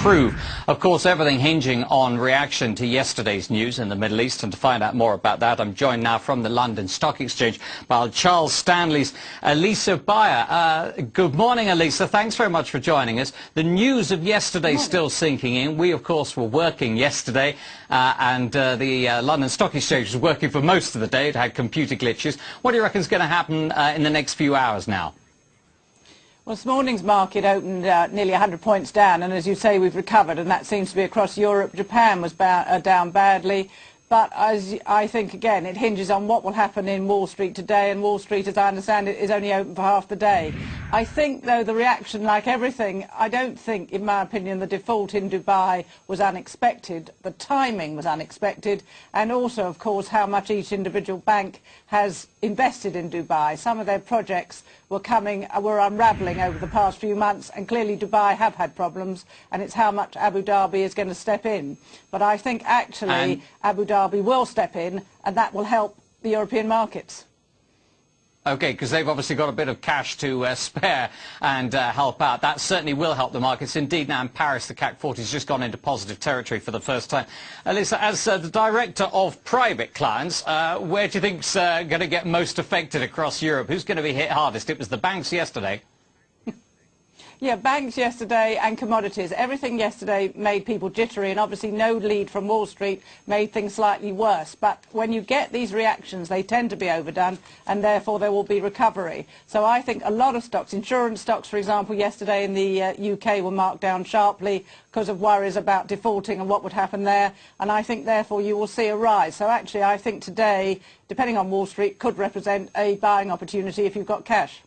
improve. Of course, everything hinging on reaction to yesterday's news in the Middle East. And to find out more about that, I'm joined now from the London Stock Exchange by Charles Stanley's Elisa Bayer. Good morning, Elisa. Thanks very much for joining us. The news of yesterday still sinking in. We, of course, were working yesterday, and the London Stock Exchange was working for most of the day. It had computer glitches. What do you reckon is going to happen in the next few hours now? Well, this morning's market opened nearly 100 points down, and as you say, we've recovered, and that seems to be across Europe. Japan was down badly. But as I think, again, it hinges on what will happen in Wall Street today, and Wall Street, as I understand it, is only open for half the day. I think, though, the reaction, like everything, I don't think, in my opinion, the default in Dubai was unexpected. The timing was unexpected, and also, of course, how much each individual bank has invested in Dubai. Some of their projects were unravelling over the past few months, and clearly Dubai have had problems, and it's how much Abu Dhabi is going to step in. But I think, actually, Abu Dhabi will step in, and that will help the European markets. OK, because they've obviously got a bit of cash to spare and help out. That certainly will help the markets. Indeed, now in Paris, the CAC 40 has just gone into positive territory for the first time. Elisa, as the director of private clients, where do you think's going to get most affected across Europe? Who's going to be hit hardest? It was the banks yesterday. Yeah, banks yesterday and commodities. Everything yesterday made people jittery, and obviously no lead from Wall Street made things slightly worse. But when you get these reactions, they tend to be overdone, and therefore there will be recovery. So I think a lot of stocks, insurance stocks, for example, yesterday in the UK were marked down sharply because of worries about defaulting and what would happen there. And I think, therefore, you will see a rise. So actually, I think today, depending on Wall Street, could represent a buying opportunity if you've got cash.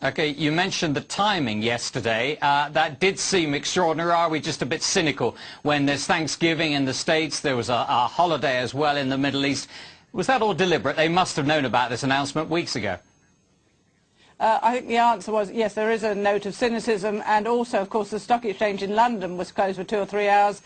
OK, you mentioned the timing yesterday. That did seem extraordinary. Are we just a bit cynical when there's Thanksgiving in the States? There was a holiday as well in the Middle East. Was that all deliberate? They must have known about this announcement weeks ago. I think the answer was, yes, there is a note of cynicism, and also, of course, the stock exchange in London was closed for 2 or 3 hours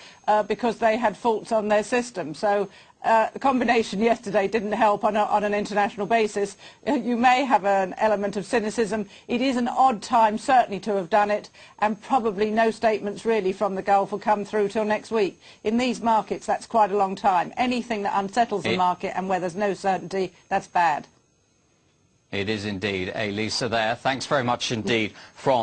because they had faults on their system. So the combination yesterday didn't help on an international basis. You may have an element of cynicism. It is an odd time, certainly, to have done it, and probably no statements really from the Gulf will come through till next week. In these markets, that's quite a long time. Anything that unsettles the market and where there's no certainty, that's bad. It is indeed. Elisa there. Thanks very much indeed from